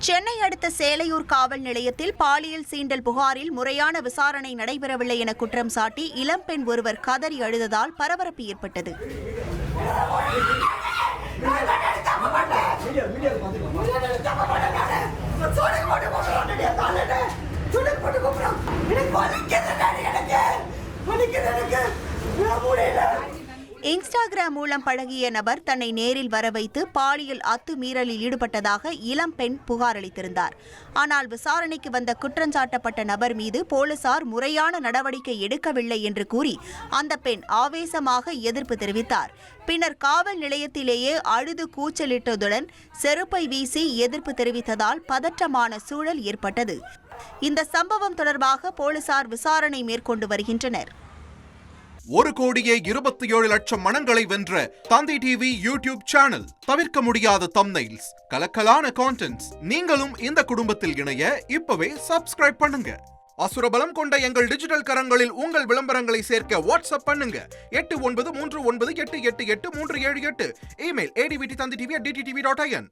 சென்னை அடுத்த சேலையூர் காவல் நிலையத்தில் பாலியல் சீண்டல் புகாரில் முறையான விசாரணை நடைபெறவில்லை என குற்றம் சாட்டி இளம்பெண் ஒருவர் கதறி அழுததால் பரபரப்பு ஏற்பட்டது. இன்ஸ்டாகிராம் மூலம் பழகிய நபர் தன்னை நேரில் வர வைத்து பாலியல் அத்துமீறலில் ஈடுபட்டதாக இளம்பெண் புகார் அளித்திருந்தார். ஆனால் விசாரணைக்கு வந்த குற்றஞ்சாட்டப்பட்ட நபர் மீது போலீசார் முறையான நடவடிக்கை எடுக்கவில்லை என்று கூறி அந்த பெண் ஆவேசமாக எதிர்ப்பு தெரிவித்தார். பின்னர் காவல் நிலையத்திலேயே அழுது கூச்சலிட்டதுடன் செருப்பை வீசி எதிர்ப்பு தெரிவித்ததால் பதற்றமான சூழல் ஏற்பட்டது. இந்த சம்பவம் தொடர்பாக போலீசார் விசாரணை மேற்கொண்டு வருகின்றனர். 1,27,00,000 மனங்களை வென்ற தந்தி டிவி யூடியூப் சேனல். தவிர்க்க முடியாத தம்ப்நெயில்ஸ், கலக்கலான கான்டென்ட்ஸ். நீங்களும் இந்த குடும்பத்தில் இணைய இப்பவே சப்ஸ்கிரைப் பண்ணுங்க. அசுரபலம் கொண்ட எங்கள் டிஜிட்டல் கரங்களில் உங்கள் விளம்பரங்களை சேர்க்க வாட்ஸ்அப் பண்ணுங்க. 8939888838. Email advtthanditv@dttv.in.